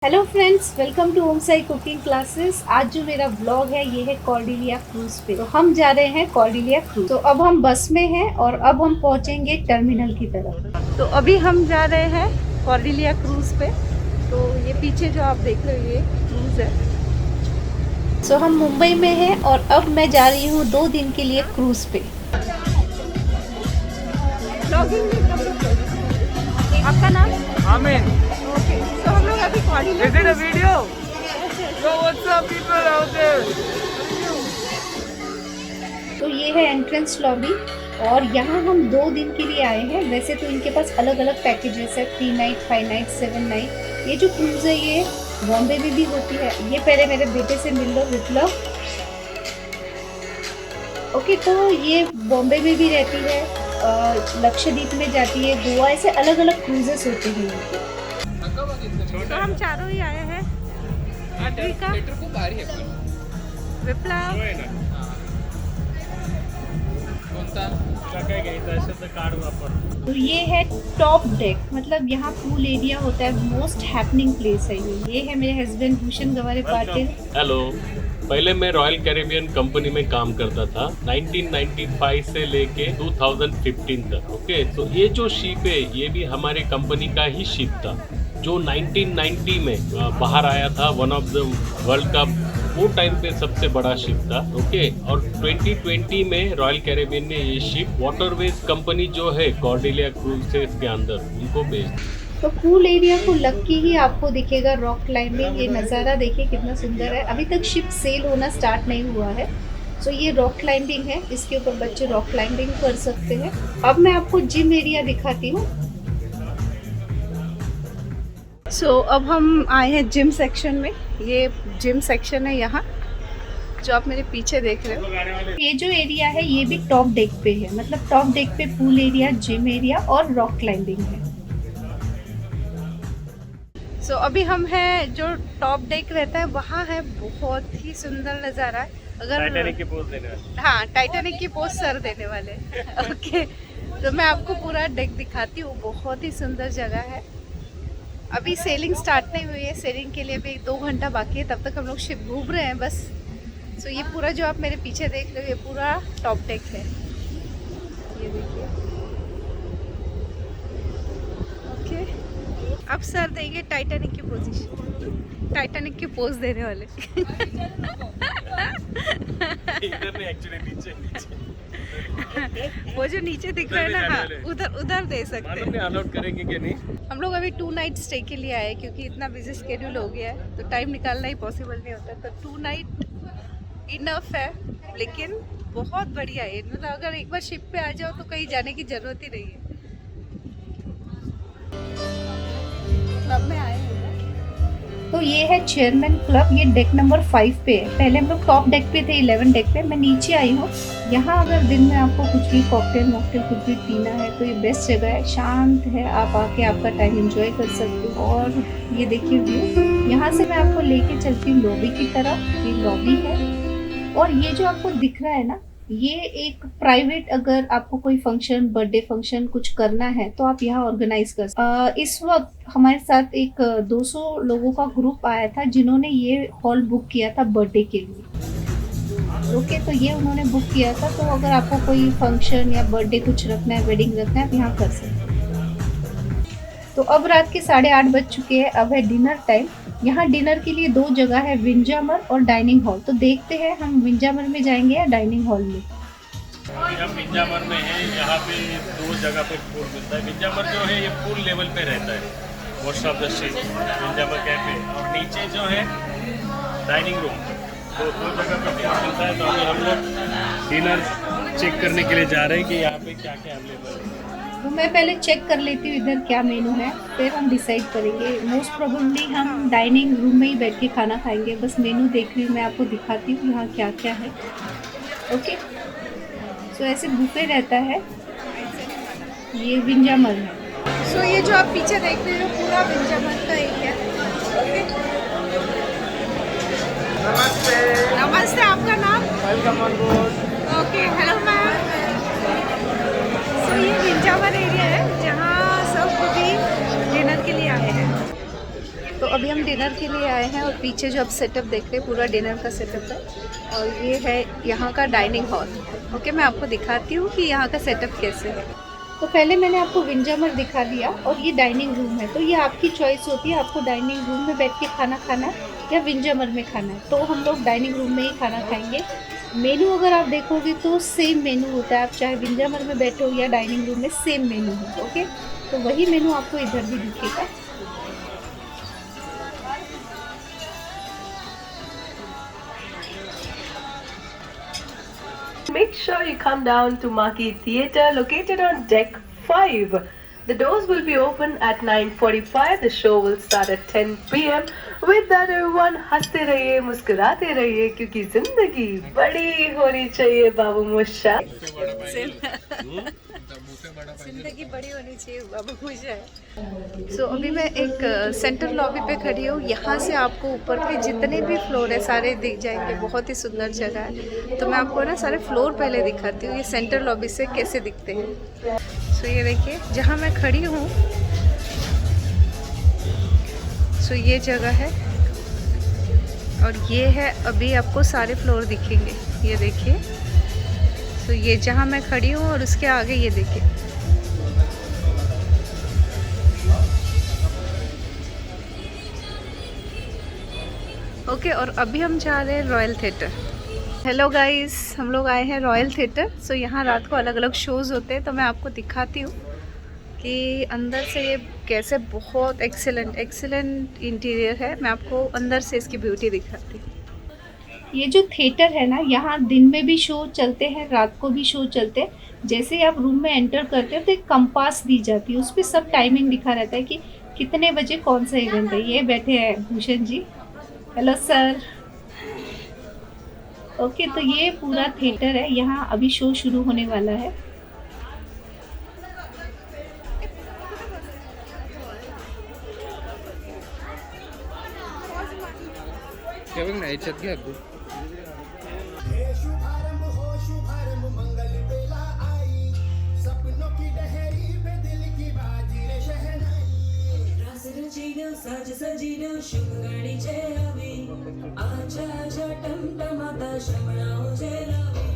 Hello friends, welcome to Sai cooking classes. आज जो मेरा ब्लॉग है ये है कॉर्डेलिया क्रूज पे। तो हम जा रहे हैं कॉर्डेलिया क्रूज। तो अब हम बस में हैं और अब हम पहुंचेंगे टर्मिनल की तरफ। तो अभी हम जा रहे हैं कॉर्डेलिया क्रूज पे। तो ये पीछे जो आप देख रहे हो ये क्रूज है। सो हम मुंबई में हैं और अब मैं जा रही हूँ 2 दिन के लिए क्रूज पे। आपका नाम? Amen. ओके, तो हम लोग अभी Cordelia Is it a video? Yo, what's up, people out there? तो ये है एंट्रेंस लॉबी और यहाँ हम 2 दिन के लिए आए हैं। वैसे तो इनके पास अलग अलग पैकेजेस है, 3 नाइट, 5 नाइट, 7 नाइट। ये जो क्रूज है ये बॉम्बे में भी होती है। ये पहले मेरे बेटे से मिल लो विप्लव। ओके, तो ये बॉम्बे में भी रहती है, लक्षद्वीप में जाती है, गोवा, ऐसे अलग अलग क्रूजेस होते हैं इनके। तो हम चारों ही आए हैं। विप्लव तो ये है टॉप डेक, मतलब यहाँ पूल एरिया होता है। मोस्ट हैपनिंग प्लेस है ये है मेरे हस्बैंड भूषण गवारे पाटिल। हेलो, पहले मैं रॉयल कैरेबियन कंपनी में काम करता था 1995 से लेके 2015 तक। ओके, तो ये जो शिप है ये भी हमारे कंपनी का ही शिप था जो 1990 में बाहर आया था। One of the world cup वो टाइम पे सबसे बड़ा शिप था। ओके, और 2020 में रॉयल कैरेबियन ने ये शिप वाटरवेज कंपनी जो है कॉर्डेलिया क्रूजेस के अंदर उनको बेच। तो पूल एरिया को लग के ही आपको दिखेगा रॉक क्लाइंबिंग। ये नज़ारा देखिए कितना सुंदर है। अभी तक शिप सेल होना स्टार्ट नहीं हुआ है। सो ये रॉक क्लाइंबिंग है, इसके ऊपर बच्चे रॉक क्लाइंबिंग कर सकते हैं। अब मैं आपको जिम एरिया दिखाती हूँ। सो अब हम आए हैं जिम सेक्शन में। ये जिम सेक्शन है यहाँ जो आप मेरे पीछे देख रहे हो। ये जो एरिया है ये भी टॉप डेक पे है, मतलब टॉप डेक पे पूल एरिया, जिम एरिया और रॉक क्लाइंबिंग है। सो अभी हम हैं जो टॉप डेक रहता है वहाँ है। बहुत ही सुंदर नज़ारा है। अगर टाइटैनिक की पोज देने वाले। हाँ, टाइटैनिक की पोज सर देने वाले। ओके, तो मैं आपको पूरा डेक दिखाती हूँ। बहुत ही सुंदर जगह है। अभी सेलिंग स्टार्ट नहीं हुई है। सेलिंग के लिए अभी 2 घंटा बाकी है, तब तक हम लोग शिप घूम रहे हैं बस। सो ये पूरा जो आप मेरे पीछे देख रहे हो ये पूरा टॉप डेक है। ये देखिए। ओके, अब सर देंगे टाइटैनिक की पोजीशन, टाइटैनिक की पोज देने वाले। इधर नहीं, एक्चुअली नीचे वो जो नीचे दिख रहा है ना, हाँ, उधर दे सकते हैं। अलाउड करेंगे कि नहीं? हम लोग अभी 2 नाइट स्टे के लिए आए क्योंकि इतना बिजी स्केड्यूल हो गया है तो टाइम निकालना ही पॉसिबल नहीं होता। तो 2 नाइट इनफ है, लेकिन बहुत बढ़िया है। मतलब अगर एक बार शिप पे आ जाओ तो कहीं जाने की जरूरत ही नहीं है। क्लब में आए हैं। तो ये है चेयरमैन क्लब। ये डेक नंबर 5 पे है। पहले हम लोग टॉप डेक पे थे, 11 डेक पे। मैं नीचे आई हूँ। यहाँ अगर दिन में आपको कुछ भी कॉकटेल वॉकटेल कुछ भी पीना है तो ये बेस्ट जगह है। शांत है, आप आके आपका टाइम एंजॉय कर सकते हो। और ये देखिए व्यू। यहाँ से मैं आपको लेके चलती हूँ लॉबी की तरफ। ये लॉबी है और ये जो आपको दिख रहा है ना, ये एक प्राइवेट, अगर आपको कोई फंक्शन, बर्थडे फंक्शन कुछ करना है तो आप यहाँ ऑर्गेनाइज कर। इस वक्त हमारे साथ एक 200 लोगों का ग्रुप आया था जिन्होंने ये हॉल बुक किया था बर्थडे के लिए। ओके, तो ये उन्होंने बुक किया था। तो अगर आपको कोई फंक्शन या बर्थडे कुछ रखना है, वेडिंग रखना है, आप यहाँ कर सकते हैं। तो अब रात के 8:30 बज चुके हैं। अब है डिनर टाइम। यहाँ डिनर के लिए 2 जगह है, विंजामर और डाइनिंग हॉल। तो देखते हैं हम विंजामर में जाएंगे या डाइनिंग हॉल में। हम विंजामर में हैं। यहाँ पे 2 जगह पे फूड मिलता है। विंजामर जो है ये पूल लेवल पे रहता है most of the ship, Windjammer Cafe. और नीचे जो है डाइनिंग रूम। तो 2 जगह पे फूड मिलता है। तो अभी हम लोग डिनर चेक करने के लिए जा रहे हैं कि यहाँ पे क्या क्या अवेलेबल है। तो मैं पहले चेक कर लेती हूँ इधर क्या मेनू है, फिर हम डिसाइड करेंगे। मोस्ट प्रोबेबली हम डाइनिंग रूम में ही बैठ के खाना खाएंगे। बस मेनू देख रही हूँ, मैं आपको दिखाती हूँ यहाँ क्या क्या है। ओके, सो ऐसे बुफे रहता है। ये विंजामर है। सो ये जो आप पीछे देख रहे हो पूरा विंजामर का एरिया। ओके, नमस्ते। नमस्ते, आपका नाम? Welcome on board. Okay, hello ma'am. So ये विंजामर एरिया है जहाँ सब अभी डिनर के लिए आए हैं। तो अभी हम डिनर के लिए आए हैं और पीछे जो आप सेटअप देख रहे हैं पूरा डिनर का सेटअप है और ये है यहाँ का डाइनिंग हॉल। ओके, मैं आपको दिखाती हूँ कि यहाँ का सेटअप कैसे है। तो पहले मैंने आपको विंजामर दिखा दिया और ये डाइनिंग रूम है, तो ये आपकी चॉइस होती है आपको डाइनिंग रूम में बैठ के खाना खाना है या विंजामर में खाना है। तो हम लोग डाइनिंग रूम में ही खाना खाएंगे। मेनू अगर आप देखोगे तो सेम मेनू होता है, आप चाहे विंजामर में बैठो या डाइनिंग रूम में सेम मेनू है। ओके, तो वही मेनू आपको इधर भी दिखेगा। Make sure you come down to Marquee Theatre located on deck 5. The doors will be open at 9:45. The show will start at 10 p.m. With that, everyone, हंसते रहिए, मुस्कुराते रहिए, क्योंकि जिंदगी बड़ी होनी चाहिए बाबू मुश्शा। जिंदगी बड़ी होनी चाहिए बाबू खुश है। सो अभी मैं एक सेंटर लॉबी पे खड़ी हूँ। यहाँ से आपको ऊपर के जितने भी फ्लोर है सारे दिख जाएंगे। बहुत ही सुंदर जगह है। तो मैं आपको ना सारे फ्लोर पहले दिखाती हूँ ये सेंटर लॉबी से कैसे दिखते हैं। सो ये देखिए जहाँ मैं खड़ी हूँ, सो ये जगह है और ये है, अभी आपको सारे फ्लोर दिखेंगे। ये देखिए, तो ये जहाँ मैं खड़ी हूँ और उसके आगे ये देखिए। ओके, और अभी हम जा रहे हैं रॉयल थिएटर। हेलो गाइस, हम लोग आए हैं रॉयल थिएटर। सो यहाँ रात को अलग अलग शोज़ होते हैं, तो मैं आपको दिखाती हूँ कि अंदर से ये कैसे बहुत एक्सीलेंट इंटीरियर है। मैं आपको अंदर से इसकी ब्यूटी दिखाती हूँ। ये जो थिएटर है ना, यहाँ दिन में भी शो चलते हैं, रात को भी शो चलते हैं। जैसे ही आप रूम में एंटर करते हो तो एक कंपास दी जाती है, उस पर सब टाइमिंग लिखा रहता है कि कितने बजे कौन सा इवेंट है। ये बैठे हैं Bhushan ji, hello sir. Okay, तो ये पूरा थिएटर है, यहाँ अभी शो शुरू होने वाला है। साज सजीनो शुभ घड़ी जय अभी आजा आजा टमटमाता श्रवणाओ जय रवि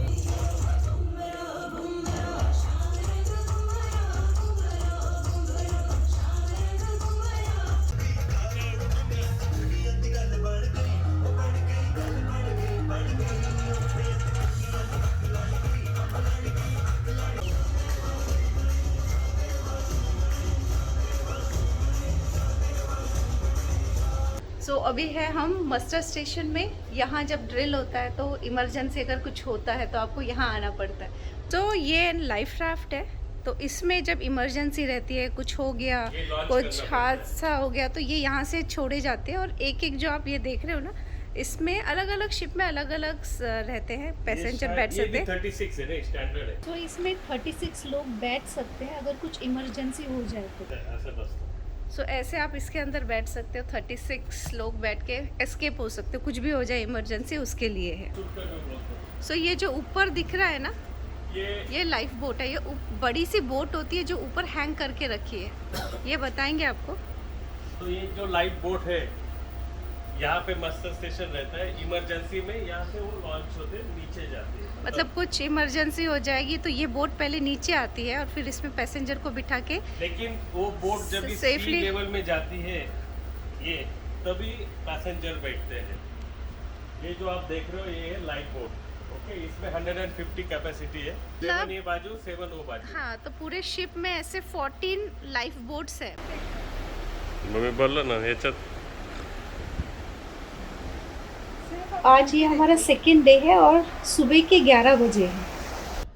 सो अभी है हम मस्टर स्टेशन में। यहाँ जब ड्रिल होता है तो इमरजेंसी अगर कुछ होता है तो आपको यहाँ आना पड़ता है। तो ये लाइफ राफ्ट है, तो इसमें जब इमरजेंसी रहती है, कुछ हो गया, कुछ हादसा हो गया, तो ये यहाँ से छोड़े जाते हैं। और एक एक जो आप ये देख रहे हो ना, इसमें अलग अलग शिप में अलग अलग रहते हैं, पैसेंजर बैठ सकते हैं। 36 है ना, स्टैंडर्ड है। तो इसमें 36 लोग बैठ सकते हैं अगर कुछ इमरजेंसी हो जाए तो। सो ऐसे आप इसके अंदर बैठ सकते हो, 36 लोग बैठ के एस्केप हो सकते हो, कुछ भी हो जाए इमरजेंसी उसके लिए है। सो ये जो ऊपर दिख रहा है ना, ये लाइफ बोट है। ये बड़ी सी बोट होती है जो ऊपर हैंग करके रखी है, ये बताएंगे आपको। तो ये जो लाइफ बोट है, यहाँ पे मस्टर स्टेशन रहता है। इमरजेंसी में यहाँ से वो लॉन्च होते नीचे जाते हैं। मतलब कुछ इमरजेंसी हो जाएगी तो ये बोट पहले नीचे आती है और फिर इसमें पैसेंजर को बिठा के, लेकिन वो बोट जब सी लेवल में जाती है ये, तभी पैसेंजर बैठते हैं। ये जो आप देख रहे हो ये है लाइफ बोट। ओके, इसमें 150 कैपेसिटी है, 7 ये बाजू 7 वो बाजू। हाँ, तो पूरे शिप में ऐसे 14 लाइफ बोट्स है। मम्मी बोल ना याच्यात। आज ये हमारा सेकेंड डे है और सुबह के 11 बजे है।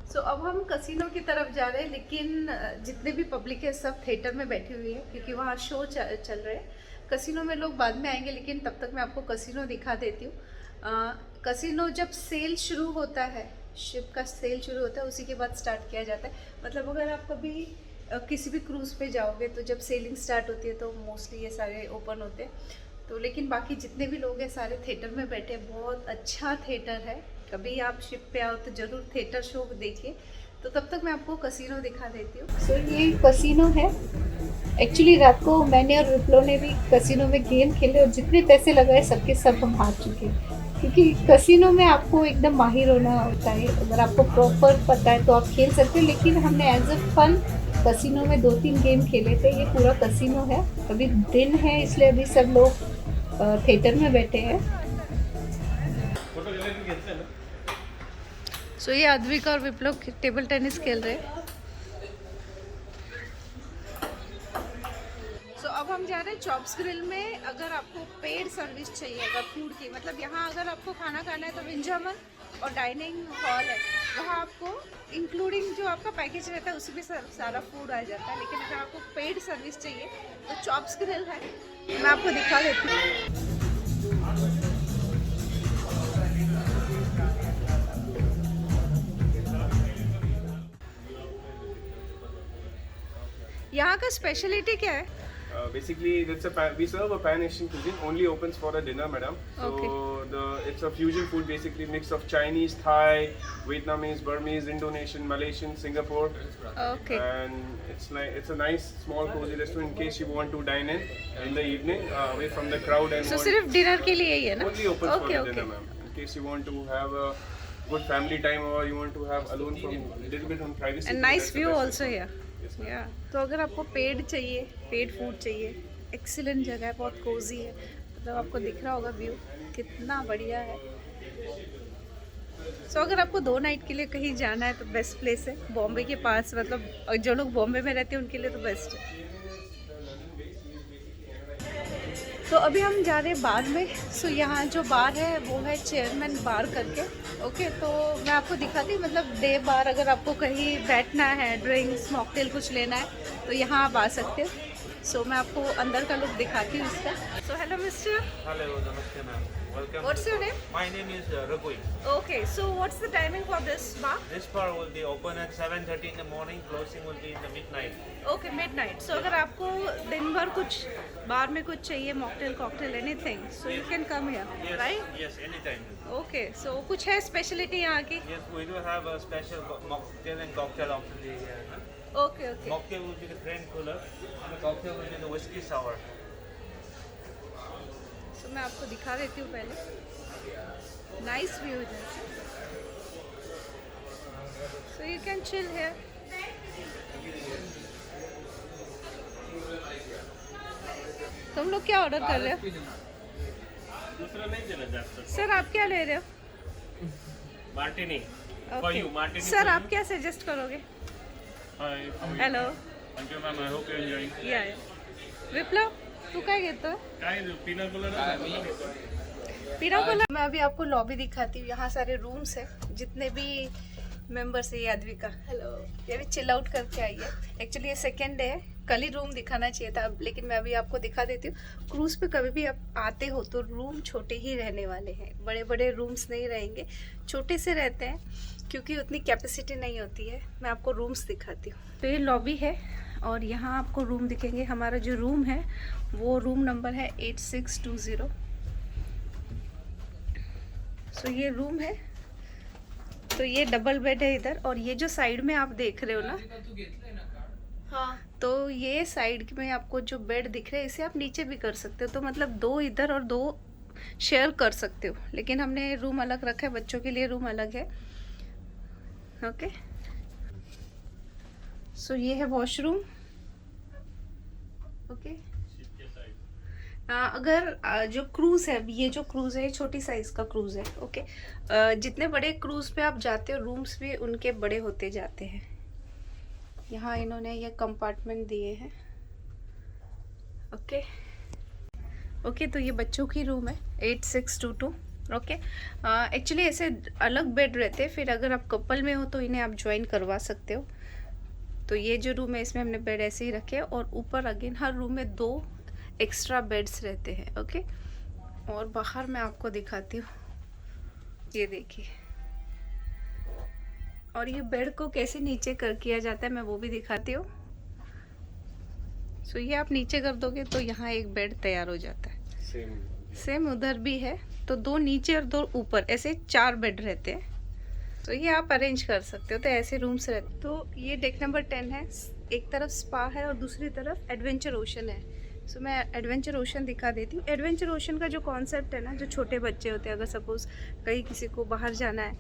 सो अब हम कसिनो की तरफ जा रहे हैं, लेकिन जितने भी पब्लिक है सब थिएटर में बैठी हुई है क्योंकि वहाँ शो चल रहे हैं। कसिनो में लोग बाद में आएंगे, लेकिन तब तक मैं आपको कसिनो दिखा देती हूँ। कसिनो जब सेल शुरू होता है, शिप का सेल शुरू होता है, उसी के बाद स्टार्ट किया जाता है। मतलब अगर आप कभी किसी भी क्रूज़ पे जाओगे तो जब सेलिंग स्टार्ट होती है तो मोस्टली ये सारे ओपन होते हैं। तो लेकिन बाकी जितने भी लोग हैं सारे थिएटर में बैठे। बहुत अच्छा थिएटर है, कभी आप शिप पे आओ तो ज़रूर थिएटर शो देखिए। तो तब तक मैं आपको कसिनो दिखा देती हूँ। सो ये कसिनो है एक्चुअली रात को मैंने और विप्लो ने भी कसिनो में गेम खेले और जितने पैसे लगाए सबके सब हम हार चुके हैं। क्योंकि कसिनो में आपको एकदम माहिर होना होता है, अगर आपको प्रॉपर पता है तो आप खेल सकते हो। लेकिन हमने एज अ फन कसिनो में 2-3 गेम खेले थे। ये पूरा कसिनो है, अभी दिन है इसलिए अभी सब लोग थिएटर में बैठे हैं। सो ये अद्विका और विप्लो टेबल टेनिस खेल रहे हैं। सो अब हम जा रहे हैं चॉप्स ग्रिल में। अगर आपको पेड सर्विस चाहिए अगर फूड की, मतलब यहाँ अगर आपको खाना खाना है तो विंजामन और डाइनिंग हॉल है, वहाँ आपको इंक्लूडिंग जो आपका पैकेज रहता है उसमें सारा फूड आ जाता है। लेकिन अगर आपको पेड सर्विस चाहिए तो चॉप्स ग्रिल है, मैं आपको दिखा देती हूँ। यहाँ का स्पेशलिटी क्या है? Basically, we serve a Pan Asian cuisine. Only opens for a dinner, madam. So it's a fusion food, basically mix of Chinese, Thai, Vietnamese, Burmese, Indonesian, Malaysian, Singapore. Okay. And it's a nice small cozy restaurant in case you want to dine in the evening away from the crowd and. So सिर्फ dinner के लिए ही है ना? Only opens for a dinner, ma'am. In case you want to have a good family time or you want to have alone from little bit on privacy. And nice view also here. या तो अगर आपको paid चाहिए, paid food चाहिए, excellent जगह है, बहुत Cozi है। मतलब आपको दिख रहा होगा व्यू कितना बढ़िया है। सो अगर आपको 2 नाइट के लिए कहीं जाना है तो बेस्ट प्लेस है, बॉम्बे के पास। मतलब जो लोग बॉम्बे में रहते हैं उनके लिए तो बेस्ट है। तो अभी हम जा रहे हैं बार में। सो यहाँ जो बार है वो है चेयरमैन बार करके। ओके, तो मैं आपको दिखाती हूँ, मतलब डे बार। अगर आपको कहीं बैठना है, ड्रिंक्स मॉकटेल कुछ लेना है तो यहाँ आप आ सकते हो। सो मैं आपको अंदर का लुक दिखाती हूँ इसका। So hello mister. Hello, namaste ma'am. Welcome. What's your name? My name is Raghu. Okay, so what's the timing for this bar? This bar will be open at 7:30 in the morning. Closing will be in the midnight. Okay, midnight. So अगर आपको दिन भर कुछ बार में कुछ चाहिए, mocktail cocktail anything, so you can come here, Yes, right? yes, anytime. Okay, so कुछ है स्पेशलिटी यहाँ की? Yes, we do have a special mocktail and cocktail option here. Ma'am. Okay okay. Mocktail will be the plain cooler, and the cocktail will be the whiskey sour. सो मैं आपको दिखा देती हूँ पहले। नाइस व्यू है, सो you can chill here. तुम लोग क्या ऑर्डर कर रहे हो? दूसरा नहीं देना चाहता। सर आप क्या ले रहे हो? Martini for you, martini. Sir आप क्या सजेस्ट करोगे? Hi, hello. Thank you ma'am, I hope you enjoying. या विप्लव तू काय घेतो? काय पीना पीना। मैं अभी आपको लॉबी दिखाती हूँ। यहाँ सारे रूम्स है, जितने भी मेंबर्स है। ये अद्विका, हेलो, ये भी चिल आउट करके आई है। एक्चुअली ये सेकेंड डे है, कल ही रूम दिखाना चाहिए था, लेकिन मैं अभी आपको दिखा देती हूँ। क्रूज पे कभी भी आप आते हो तो रूम छोटे ही रहने वाले हैं, बड़े बड़े रूम्स नहीं रहेंगे, छोटे से रहते हैं क्योंकि उतनी कैपेसिटी नहीं होती है। मैं आपको रूम्स दिखाती हूँ। तो ये लॉबी है और यहाँ आपको रूम दिखेंगे। हमारा जो रूम है वो रूम नंबर है 8620। सो ये रूम है, तो ये डबल बेड है इधर। और ये जो साइड में आप देख रहे हो ना, हाँ, तो ये साइड में आपको जो बेड दिख रहे हैं इसे आप नीचे भी कर सकते हो। तो मतलब 2 इधर और 2 शेयर कर सकते हो। लेकिन हमने रूम अलग रखा है, बच्चों के लिए रूम अलग है। ओके, सो ये है वॉशरूम। ओके, अगर जो क्रूज़ है, ये जो क्रूज़ है ये छोटी साइज़ का क्रूज़ है। ओके, जितने बड़े क्रूज़ पे आप जाते हो रूम्स भी उनके बड़े होते जाते हैं। यहाँ इन्होंने ये कंपार्टमेंट दिए हैं। ओके ओके, तो ये बच्चों की रूम है 8622। ओके, एक्चुअली ऐसे अलग बेड रहते हैं, फिर अगर आप कपल में हो तो इन्हें आप ज्वाइन करवा सकते हो। तो ये जो रूम है इसमें हमने बेड ऐसे ही रखे और ऊपर अगेन हर रूम में 2 एक्स्ट्रा बेड्स रहते हैं। ओके, और बाहर मैं आपको दिखाती हूँ, ये देखिए। और ये बेड को कैसे नीचे कर किया जाता है मैं वो भी दिखाती हूँ। सो ये आप नीचे कर दोगे तो यहाँ एक बेड तैयार हो जाता है। सेम उधर भी है, तो 2 नीचे और 2 ऊपर, ऐसे 4 बेड रहते हैं। तो ये आप अरेंज कर सकते हो, तो ऐसे रूम्स रहते। तो ये डेक नंबर 10 है, एक तरफ स्पा है और दूसरी तरफ एडवेंचर ओशन है। सो मैं एडवेंचर ओशन दिखा देती हूँ। एडवेंचर ओशन का जो कॉन्सेप्ट है ना, जो छोटे बच्चे होते हैं, अगर सपोज़ कहीं किसी को बाहर जाना है,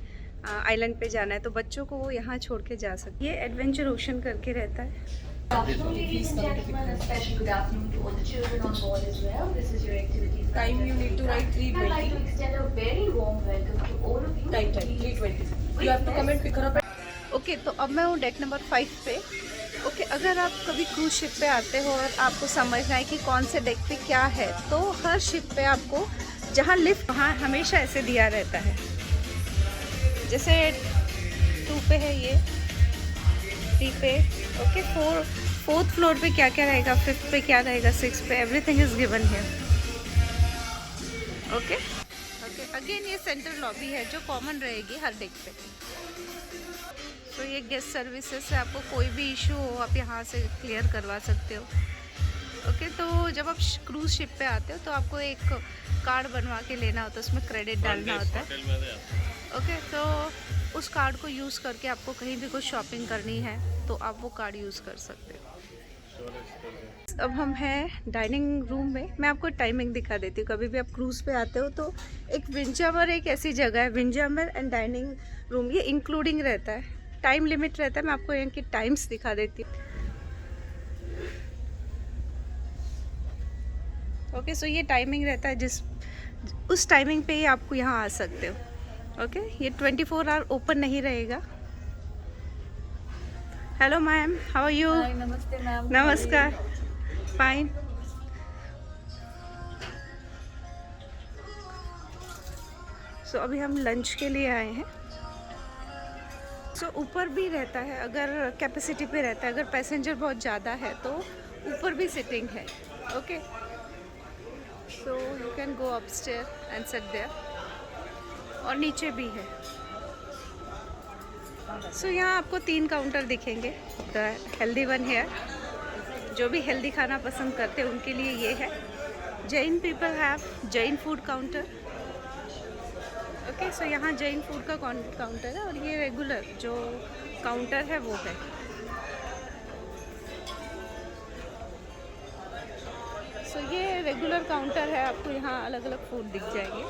आइलैंड पे जाना है, तो बच्चों को वो यहाँ छोड़ के जा सकते। ये एडवेंचर ओशन करके रहता है। Ladies and gentlemen, a special good afternoon to all the children on board as well. This is your activities. Time you need to write 3:20. I'd like to extend a very warm welcome to all of you. Time 3:20. You have to come and pick her up. Okay, तो अब मैं हूँ deck number 5 पे। Okay, अगर आप कभी cruise ship पे आते हो और आपको समझना है कि कौन से डेक पे क्या है, तो हर शिप पे आपको जहाँ लिफ्ट, वहाँ हमेशा ऐसे दिया रहता है। जैसे 2 पे है ये, 3 पे, ओके, 4th फ्लोर पे क्या क्या रहेगा, 5th पे क्या रहेगा, 6th पे, everything is given here. Okay okay, again ये सेंट्रल लॉबी है जो कॉमन रहेगी हर डेक पे। तो ये गेस्ट सर्विसेज से आपको कोई भी इशू हो, आप यहाँ से क्लियर करवा सकते हो। ओके, तो जब आप क्रूज शिप पे आते हो तो आपको एक कार्ड बनवा के लेना होता है, उसमें क्रेडिट डालना होता है। ओके, तो उस कार्ड को यूज़ करके आपको कहीं भी कुछ शॉपिंग करनी है तो आप वो कार्ड यूज़ कर सकते हो। अब हम हैं डाइनिंग रूम में। मैं आपको टाइमिंग दिखा देती हूँ। कभी भी आप क्रूज़ पे आते हो तो एक विंजामर एक ऐसी जगह है, विंजामर एंड डाइनिंग रूम, ये इंक्लूडिंग रहता है, टाइम लिमिट रहता है। मैं आपको यहाँ की टाइम्स दिखा देती हूँ। ओके, सो ये टाइमिंग रहता है, उस टाइमिंग पे ही आपको यहाँ आ सकते हो। ओके, ये 24 आवर ओपन नहीं रहेगा। Hello ma'am, how are you? नमस्ते मैम। नमस्कार, फाइन। सो अभी हम लंच के लिए आए हैं। सो ऊपर भी रहता है, अगर कैपेसिटी पे रहता है, अगर पैसेंजर बहुत ज़्यादा है तो ऊपर भी सिटिंग है। Okay, so you can go upstair and sit there, और नीचे भी है। सो यहाँ आपको 3 काउंटर दिखेंगे। द हेल्दी वन है, जो भी हेल्दी खाना पसंद करते हैं उनके लिए ये है। Jain people have Jain food counter. Okay, so यहाँ जैन फूड का काउंटर है, और ये रेगुलर जो काउंटर है वो है। सो ये रेगुलर काउंटर है, आपको यहाँ अलग अलग फूड दिख जाएंगे।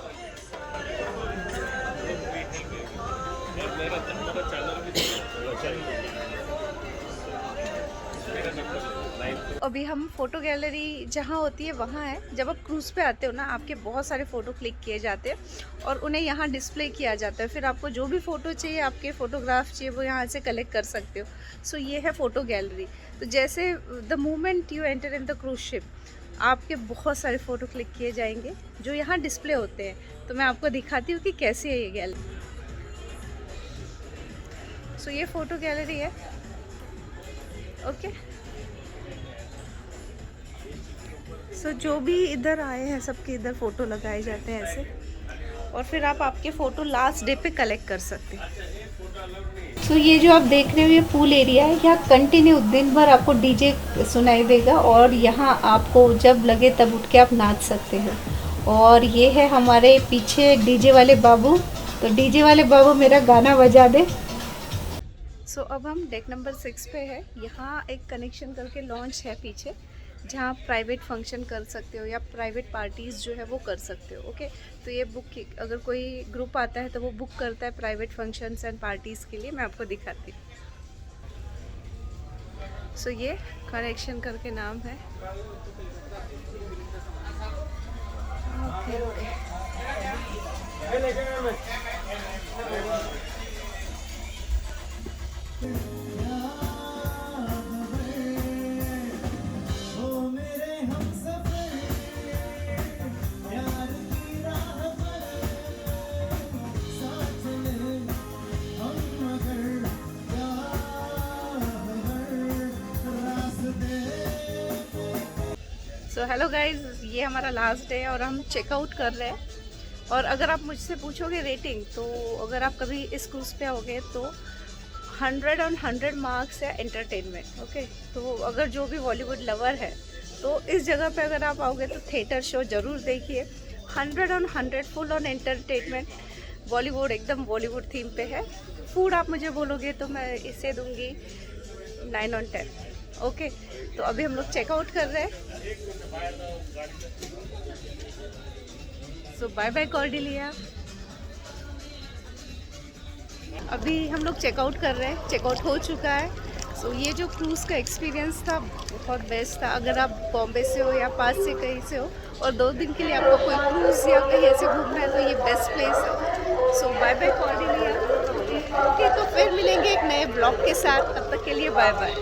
अभी हम फ़ोटो गैलरी जहाँ होती है वहाँ है। जब आप क्रूज़ पे आते हो ना, आपके बहुत सारे फ़ोटो क्लिक किए जाते हैं और उन्हें यहाँ डिस्प्ले किया जाता है। फिर आपको जो भी फ़ोटो चाहिए, आपके फ़ोटोग्राफ चाहिए, वो यहाँ से कलेक्ट कर सकते हो। सो ये है फ़ोटो गैलरी। तो जैसे the moment you enter in the cruise ship, आपके बहुत सारे फ़ोटो क्लिक किए जाएंगे जो यहाँ डिस्प्ले होते हैं। तो मैं आपको दिखाती हूँ कि कैसी है ये गैलरी। सो ये फ़ोटो गैलरी है। ओके, सो जो भी इधर आए हैं सबके इधर फ़ोटो लगाए जाते हैं ऐसे, और फिर आप आपके फ़ोटो लास्ट डे पे कलेक्ट कर सकते हैं। सो ये जो आप देख रहे हो ये पूल एरिया है। यहाँ कंटिन्यू दिन भर आपको डीजे सुनाई देगा, और यहाँ आपको जब लगे तब उठ के आप नाच सकते हो। और ये है हमारे पीछे डीजे वाले बाबू। तो डीजे वाले बाबू मेरा गाना बजा दे। सो अब हम डेक नंबर 6 पे है। यहाँ एक कनेक्शन करके लॉन्च है पीछे, जहाँ आप प्राइवेट फंक्शन कर सकते हो या प्राइवेट पार्टीज़ जो है वो कर सकते हो। ओके, तो ये बुक, अगर कोई ग्रुप आता है तो वो बुक करता है प्राइवेट फंक्शंस एंड पार्टीज़ के लिए। मैं आपको दिखाती हूँ। सो ये कनेक्शन करके नाम है। ओके, सो हेलो गाइज, ये हमारा लास्ट डे है और हम चेकआउट कर रहे हैं। और अगर आप मुझसे पूछोगे रेटिंग, तो अगर आप कभी इस क्रूज़ पे आओगे तो 100 on 100 मार्क्स है एंटरटेनमेंट। ओके, तो अगर जो भी बॉलीवुड लवर है तो इस जगह पे अगर आप आओगे तो थिएटर शो ज़रूर देखिए। 100 on 100 full on entertainment, Bollywood एकदम बॉलीवुड थीम पे है। फूड आप मुझे बोलोगे तो मैं इसे दूंगी 9/10। ओके, तो अभी हम लोग चेकआउट कर रहे हैं। सो बाय बाय कॉर्डेलिया। अभी हम लोग चेकआउट कर रहे हैं, चेकआउट हो चुका है। सो ये जो क्रूज़ का एक्सपीरियंस था बहुत बेस्ट था। अगर आप बॉम्बे से हो या पास से कहीं से हो और 2 दिन के लिए आपको कोई क्रूज़ या कहीं ऐसे घूमना है तो ये बेस्ट प्लेस है। सो बाय बाय कॉर्डेलिया। ओके, तो फिर मिलेंगे एक नए ब्लॉग के साथ, तब तक के लिए बाय बाय।